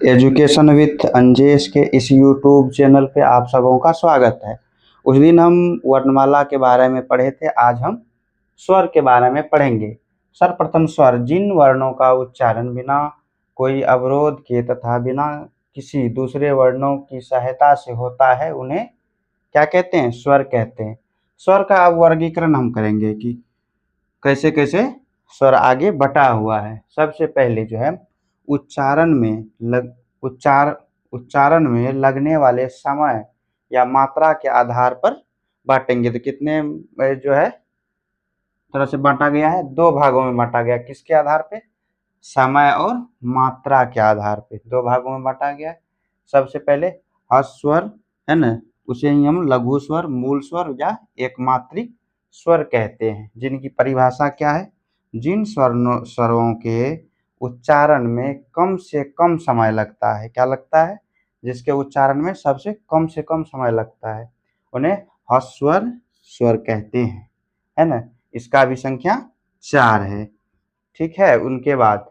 Education with Anjesh के इस YouTube channel पे आप सबों का स्वागत है। उस दिन हम वर्णमाला के बारे में पढ़े थे, आज हम स्वर के बारे में पढ़ेंगे। सर्वप्रथम स्वर जिन वर्णों का उच्चारण बिना कोई अवरोध के तथा बिना किसी दूसरे वर्णों की सहायता से होता है उन्हें क्या कहते हैं? स्वर कहते हैं। स्वर का अब वर्गीकरण हम करेंगे कि कैसे कैसे स्वर आगे बटा हुआ है। सबसे पहले जो है उच्चारण में लगने वाले समय या मात्रा के आधार पर बांटेंगे। तो कितने जो है तरह से बांटा गया है? दो भागों में बांटा गया। किसके आधार पे? समय और मात्रा के आधार पे दो भागों में बांटा गया है। सबसे पहले स्वर है ना, उसे ही हम लघु स्वर, मूल स्वर या एकमात्रिक स्वर कहते हैं, जिनकी परिभाषा क्या है? जिन स्वरों के उच्चारण में कम से कम समय लगता है। क्या लगता है? जिसके उच्चारण में सबसे कम से कम समय लगता है उन्हें ह्रस्वर स्वर कहते हैं, है ना। इसका भी संख्या 4 है। ठीक है। उनके बाद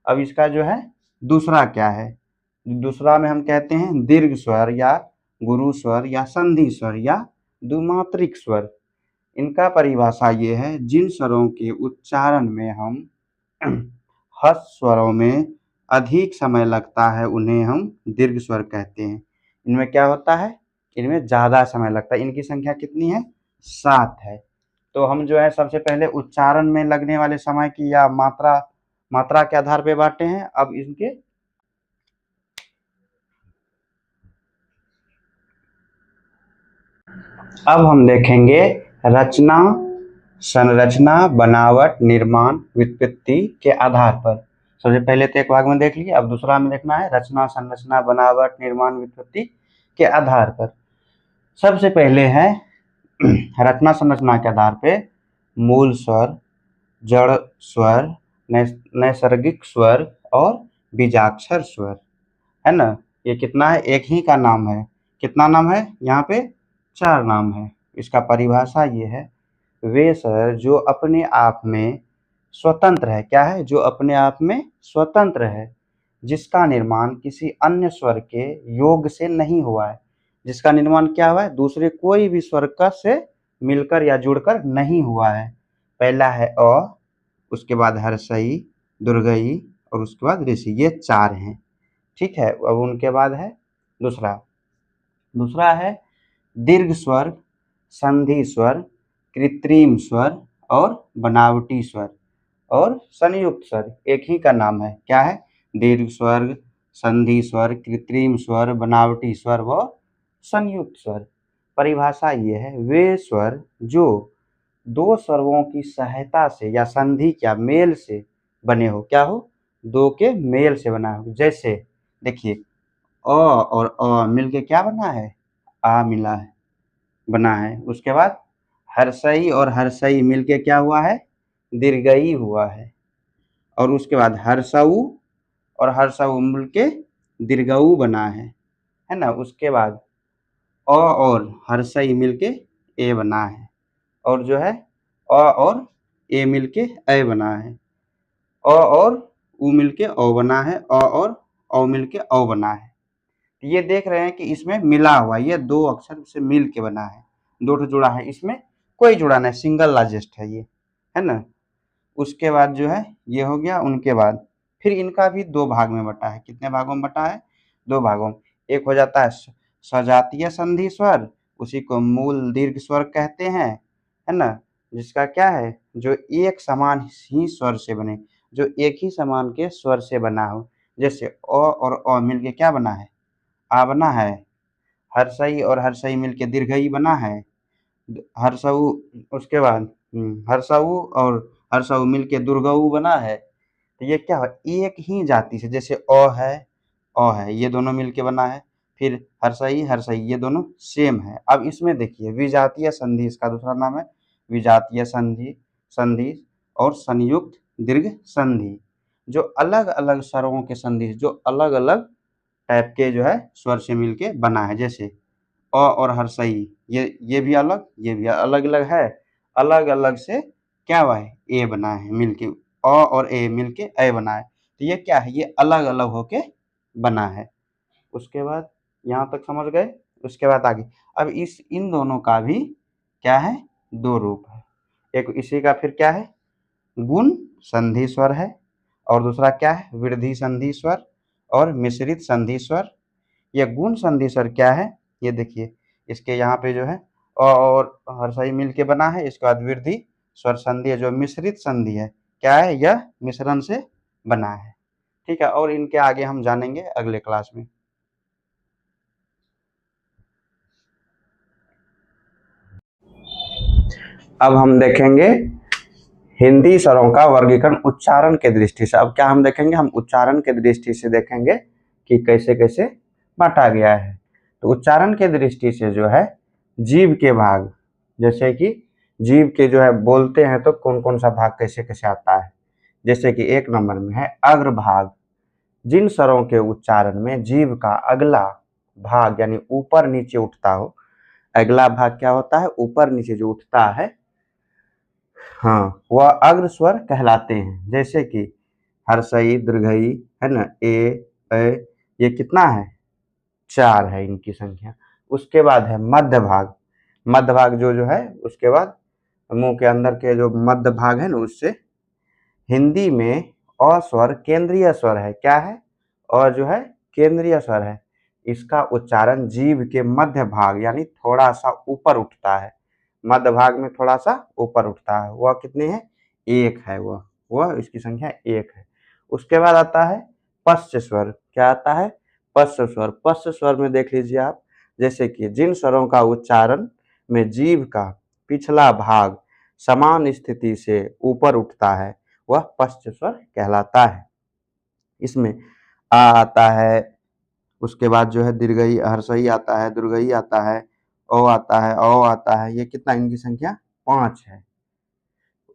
अब इसका जो है दूसरा क्या है? दूसरा में हम कहते हैं दीर्घ स्वर या गुरु स्वर या संधि स्वर या द्विमात्रिक स्वर। इनका परिभाषा ये है, जिन स्वरों के उच्चारण में हम ह्रस्व स्वरों में अधिक समय लगता है उन्हें हम दीर्घ स्वर कहते हैं। इनमें क्या होता है? इनमें ज्यादा समय लगता है। इनकी संख्या कितनी है? 7 है। तो हम जो है सबसे पहले उच्चारण में लगने वाले समय की या मात्रा के आधार पे बांटे हैं। अब इनके अब हम देखेंगे रचना, संरचना, बनावट, निर्माण, व्युत्पत्ति के आधार पर। सबसे पहले तो एक भाग में देख लिए, अब दूसरा में देखना है रचना, संरचना, बनावट, निर्माण, व्युत्पत्ति के आधार पर। सबसे पहले है रचना संरचना के आधार पे मूल स्वर, जड़ स्वर, नैसर्गिक स्वर और बीजाक्षर स्वर, है ना। ये कितना है? एक ही का नाम है। कितना नाम है? यहाँ पे 4 नाम है। इसका परिभाषा ये है, वे स्वर जो अपने आप में स्वतंत्र है। क्या है? जो अपने आप में स्वतंत्र है, जिसका निर्माण किसी अन्य स्वर के योग से नहीं हुआ है। जिसका निर्माण क्या हुआ है? दूसरे कोई भी स्वर का से मिलकर या जुड़कर नहीं हुआ है। पहला है अ, उसके बाद हर्षई, दुर्गई और उसके बाद ऋषि। ये 4 हैं। ठीक है। अब उनके बाद है दूसरा है दीर्घ स्वर, संधि स्वर, कृत्रिम स्वर और बनावटी स्वर और संयुक्त स्वर। एक ही का नाम है। क्या है? दीर्घ स्वर, संधि स्वर, कृत्रिम स्वर, बनावटी स्वर व संयुक्त स्वर। परिभाषा ये है, वे स्वर जो दो स्वरों की सहायता से या संधि या मेल से बने हो। क्या हो? दो के मेल से बना हो। जैसे देखिए, अ और अ मिलके क्या बना है? आ मिला है, बना है। उसके बाद हर्षई और हर्षई मिलके क्या हुआ है? दीर्घई हुआ है। और उसके बाद हर्षऊ और हर्षऊ मिलके दीर्घऊ बना है ना। उसके बाद अ और हर्षई मिलके ए बना है। और जो है अ और ए मिलके ए बना है। अ और उ मिलके औ बना है। अ और औ मिलके औ बना है। ये देख रहे हैं कि इसमें मिला हुआ, ये दो अक्षर से मिल के बना है, दो ठो जुड़ा है। इसमें कोई जुड़ा नहीं, सिंगल लार्जेस्ट है ये, है ना। उसके बाद जो है ये हो गया। उनके बाद फिर इनका भी दो भाग में बटा है। कितने भागों में बटा है? दो भागों में। एक हो जाता है सजातीय संधि स्वर, उसी को मूल दीर्घ स्वर कहते हैं, है ना। जिसका क्या है? जो एक समान ही स्वर से बने, जो एक ही समान के स्वर से बना हो। जैसे अ और अ मिलके क्या बना है? आ बना है। हर्षई और हर्षई मिलके दीर्घई बना है। हर्षऊ, उसके बाद हर्षऊ और हर्षऊ मिलके दुर्गऊ बना है। तो ये क्या है? एक ही जाति से, जैसे अ है, ये दोनों मिलके बना है। फिर हर्षई हर्षई, ये दोनों सेम है। अब इसमें देखिए विजातीय संधि, इसका दूसरा नाम है विजातीय संधि और संयुक्त दीर्घ संधि। जो अलग अलग स्वरों के संधि, जो अलग अलग टाइप के जो है स्वर से मिलके बना है। जैसे अ और हर्षई, ये भी अलग, ये भी अलग अलग है। अलग अलग से क्या हुआ है? ए बना है मिलके। अ और ए मिलके ए बना है। तो ये क्या है? ये अलग अलग होके बना है। उसके बाद यहाँ तक समझ गए। उसके बाद आगे अब इन दोनों का भी क्या है, दो रूप है। एक इसी का फिर क्या है, गुण संधि स्वर है, और दूसरा क्या है, वृद्धि संधि स्वर और मिश्रित संधि स्वर। ये गुण संधि स्वर क्या है, ये देखिए इसके यहाँ पे जो है और हर्षई मिल के बना है। इसके बाद वृद्धि स्वर संधि है जो मिश्रित संधि है, क्या है, यह मिश्रण से बना है। ठीक है, और इनके आगे हम जानेंगे अगले क्लास में। अब हम देखेंगे हिंदी स्वरों का वर्गीकरण उच्चारण के दृष्टि से। अब क्या हम देखेंगे, हम उच्चारण के दृष्टि से देखेंगे कि कैसे कैसे बांटा गया है। तो उच्चारण के दृष्टि से जो है जीभ के भाग, जैसे कि जीभ के जो है बोलते हैं तो कौन कौन सा भाग कैसे कैसे आता है। जैसे कि 1 नंबर में है अग्रभाग। जिन स्वरों के उच्चारण में जीभ का अगला भाग यानी ऊपर नीचे उठता हो, अगला भाग क्या होता है, ऊपर नीचे जो उठता है, हाँ, वह अग्र स्वर कहलाते हैं। जैसे कि हर्षई, दीर्घई है ना, ए, ये कितना है, 4 है इनकी संख्या। उसके बाद है मध्य भाग। मध्य भाग जो है उसके बाद मुंह के अंदर के जो मध्य भाग है ना, उससे हिंदी में अ स्वर केंद्रीय स्वर है, क्या है, और जो है केंद्रीय स्वर है। इसका उच्चारण जीभ के मध्य भाग यानी थोड़ा सा ऊपर उठता है। मध्य भाग में थोड़ा सा ऊपर उठता है, वह कितने है, 1 है, वह इसकी संख्या 1 है। उसके बाद आता है पश्च स्वर। क्या आता है, पश्च स्वर। पश्च स्वर में देख लीजिए आप, जैसे कि जिन स्वरों का उच्चारण में जीभ का पिछला भाग समान स्थिति से ऊपर उठता है वह पश्च स्वर कहलाता है। इसमें आ आता है, उसके बाद जो है दीर्घई हर्षई आता है, दुर्गई आता है, ओ आता है, औ आता है। ये कितना, इनकी संख्या 5 है।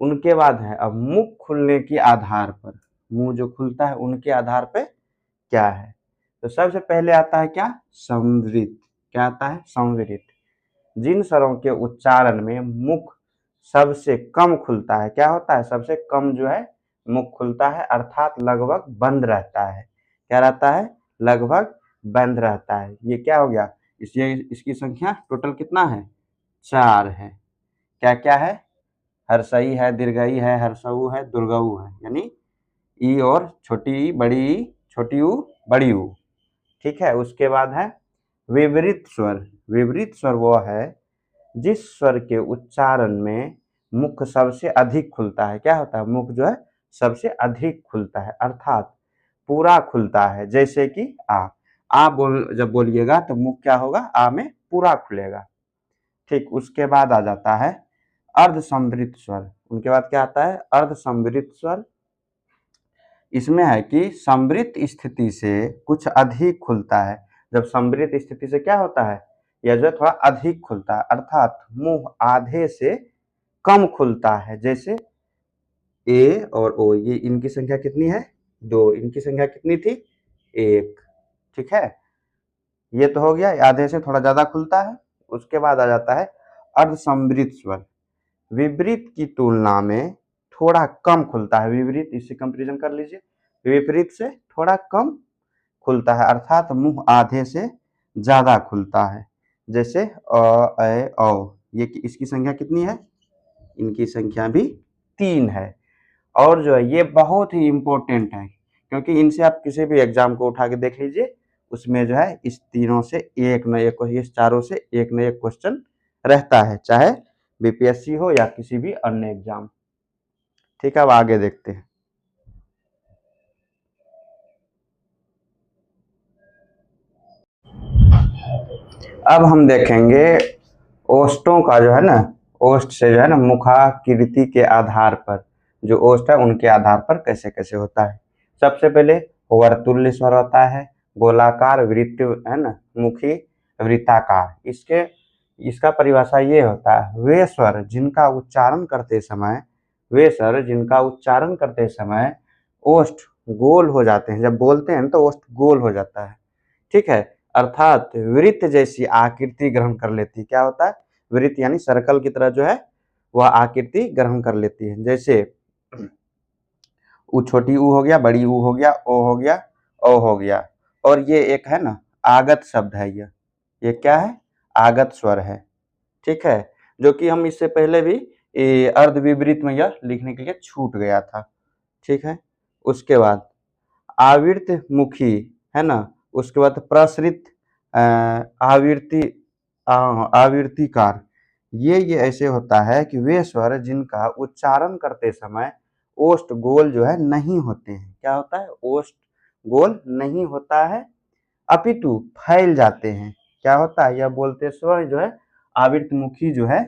उनके बाद है अब मुख खुलने के आधार पर, मुंह जो खुलता है उनके आधार पे क्या है। तो सबसे पहले आता है क्या, संवृत। क्या आता है, संवृत। जिन स्वरों के उच्चारण में मुख सबसे कम खुलता है, क्या होता है, सबसे कम जो है मुख खुलता है, अर्थात लगभग बंद रहता है। क्या रहता है, लगभग बंद रहता है। ये क्या हो गया, इसकी संख्या टोटल कितना है, 4 है। क्या क्या है, हर्षई है, दीर्घई है, हर्षऊ है, दुर्गऊ है, यानी ई और छोटी ई, बड़ी ई, छोटी ऊ, बड़ी ऊ। ठीक है। उसके बाद है विपरीत स्वर। विपरीत स्वर वो है जिस स्वर के उच्चारण में मुख सबसे अधिक खुलता है। क्या होता है, मुख जो है सबसे अधिक खुलता है, अर्थात पूरा खुलता है। जैसे कि आ जब बोलिएगा तो मुख क्या होगा, आ में पूरा खुलेगा। ठीक। उसके बाद आ जाता है अर्ध संवृत स्वर। उनके बाद क्या आता है, अर्ध संवृत स्वर। इसमें है कि संवृत स्थिति से कुछ अधिक खुलता है। जब संवृत स्थिति से क्या होता है, यह जो है थोड़ा अधिक खुलता है, अर्थात मुंह आधे से कम खुलता है। जैसे ए और ओ, ये इनकी संख्या कितनी है, 2, इनकी संख्या कितनी थी, 1। ठीक है, ये तो हो गया, आधे से थोड़ा ज्यादा खुलता है। उसके बाद आ जाता है अर्धसंवृत स्वर। विपरीत की तुलना में थोड़ा कम खुलता है। विपरीत, इससे कंपेरिजन कर लीजिए, विपरीत से थोड़ा कम खुलता है, अर्थात मुंह आधे से ज्यादा खुलता है। जैसे अ, ए, औ, ये इसकी संख्या कितनी है, इनकी संख्या भी 3 है। और जो है ये बहुत ही इम्पोर्टेंट है, क्योंकि इनसे आप किसी भी एग्जाम को उठा के देख लीजिए, उसमें जो है इस तीनों से एक न एक, इस चारों से एक न एक क्वेश्चन रहता है, चाहे बीपीएससी हो या किसी भी अन्य एग्जाम। ठीक है, अब आगे देखते हैं। अब हम देखेंगे ओष्ठों का जो है ना, ओष्ठ से जो है ना मुखाकृति के आधार पर, जो ओष्ठ है उनके आधार पर कैसे कैसे होता है। सबसे पहले वर्तुल्य स्वर होता है, गोलाकार, वृत्त है ना, मुखी, वृत्ताकार। इसका परिभाषा ये होता है, वे स्वर जिनका उच्चारण करते समय, वे स्वर जिनका उच्चारण करते समय ओष्ठ गोल हो जाते हैं। जब बोलते हैं तो ओष्ठ गोल हो जाता है। ठीक है, अर्थात वृत्त जैसी आकृति ग्रहण कर लेती है। क्या होता है, वृत्त यानी सर्कल की तरह जो है वह आकृति ग्रहण कर लेती है। जैसे ऊ, छोटी ऊ हो गया, बड़ी ऊ हो गया, ओ हो गया, ओ हो गया। और ये एक है ना आगत शब्द है, ये क्या है, आगत स्वर है, ठीक है, जो कि हम इससे पहले भी अर्ध विपरीत में यह लिखने के लिए छूट गया था, ठीक है। उसके बाद आवर्त मुखी है ना, उसके बाद प्रसरित आवृत्ति आवृत्तिकार, ये ऐसे होता है कि वे स्वर जिनका उच्चारण करते समय ओष्ठ गोल जो है नहीं होते हैं, क्या होता है, ओष्ठ गोल नहीं होता है, अपितु फैल जाते हैं, क्या होता है, यह बोलते स्वर जो है आवृत्तमुखी जो है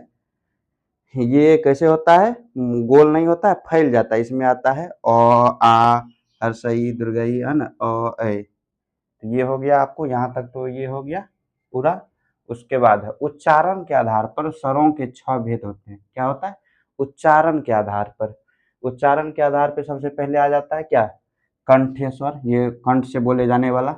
ये कैसे होता है, गोल नहीं होता है, फैल जाता है, इसमें आता है अ आ हर्षई दीर्घई है ना अ ऐ, ये हो गया आपको यहाँ तक, तो ये हो गया पूरा। उसके बाद है उच्चारण के आधार पर स्वरों के 6 भेद होते हैं, क्या होता है, उच्चारण के आधार पर, उच्चारण के आधार पर सबसे पहले आ जाता है क्या, कंठ स्वर, ये कंठ से बोले जाने वाला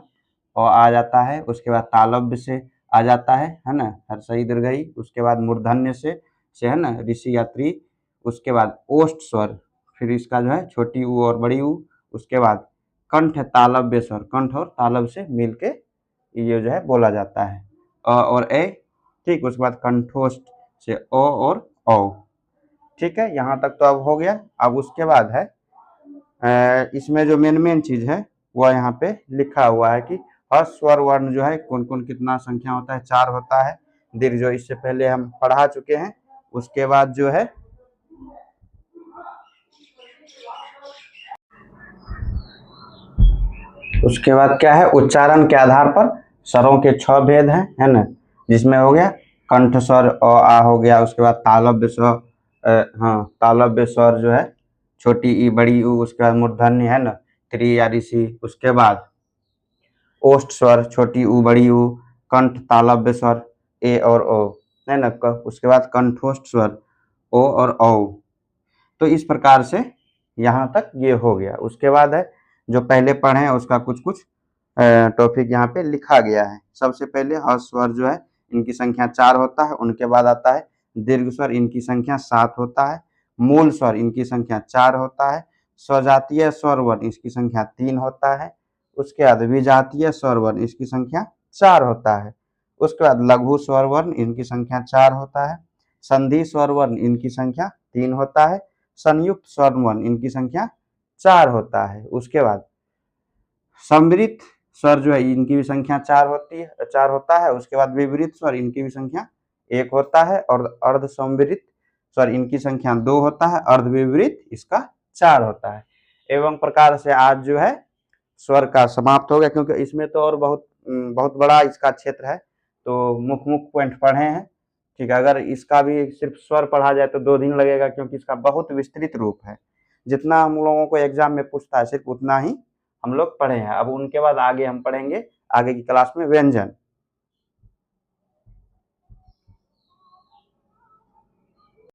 और आ जाता है, उसके बाद तालव्य से आ जाता है ना हर्षई दीर्घई, उसके बाद मूर्धन्य से है ना ऋषि यात्री, उसके बाद ओष्ठ स्वर, फिर इसका जो है छोटी ऊ और बड़ी ऊ, उसके बाद कंठ तालव्य स्वर, कंठ और तालव्य से मिलके ये जो है बोला जाता है अ और ए, ठीक, उसके बाद कंठोष्ठ से ओ और औ, ठीक है, यहाँ तक तो अब हो गया। अब उसके बाद है इसमें जो मेन चीज है वह यहाँ पे लिखा हुआ है कि हर स्वर वर्ण जो है कौन कौन कितना संख्या होता है, 4 होता है, दीर्घ जो इससे पहले हम पढ़ा चुके हैं। उसके बाद जो है उसके बाद क्या है, उच्चारण के आधार पर स्वरों के 6 भेद हैं, है ना, जिसमें हो गया कंठ स्वर अ आ हो गया, उसके बाद तालव्य स्वर हाँ तालव्य स्वर जो है छोटी ई बड़ी ऊ, उसके बाद मूर्धन्य है ना त्रि या ऋषि, उसके बाद ओष्ठ स्वर छोटी ऊ बड़ी ऊ, कंठ तालव्य स्वर ए और ओ, है ना, उसके बाद कंठोष्ठ स्वर ओ और औ। तो इस प्रकार से यहाँ तक ये हो गया। उसके बाद है जो पहले पढ़े हैं उसका कुछ कुछ टॉपिक यहाँ पे लिखा गया है। सबसे पहले ह स्वर जो है इनकी संख्या 4 होता है, उनके बाद आता है दीर्घ स्वर, इनकी संख्या 7 होता है, मूल स्वर इनकी संख्या 4 होता है, स्वजातीय स्वर वर्ण इसकी संख्या 3 होता है, उसके बाद विजातीय स्वर वर्ण इसकी संख्या 4 होता है, उसके बाद लघु स्वर वर्ण इनकी संख्या 4 होता है, संधि स्वर वर्ण इनकी संख्या 3 होता है, संयुक्त स्वर वर्ण इनकी संख्या 4 होता है। उसके बाद सम्मिलित स्वर जो है इनकी भी संख्या 4 होता है, उसके बाद विपरीत स्वर इनकी भी संख्या 1 होता है, और अर्ध सम्मिलित स्वर इनकी संख्या 2 होता है, अर्ध विपरीत इसका 4 होता है। एवं प्रकार से आज जो है स्वर का समाप्त हो गया, क्योंकि इसमें तो और बहुत बड़ा इसका क्षेत्र है, तो मुख्य पॉइंट पढ़े हैं, ठीक है। अगर इसका भी सिर्फ स्वर पढ़ा जाए तो 2 दिन लगेगा, क्योंकि इसका बहुत विस्तृत रूप है, जितना हम लोगों को एग्जाम में पूछता है सिर्फ उतना ही हम लोग पढ़े हैं। अब उनके बाद आगे हम पढ़ेंगे आगे की क्लास में व्यंजन।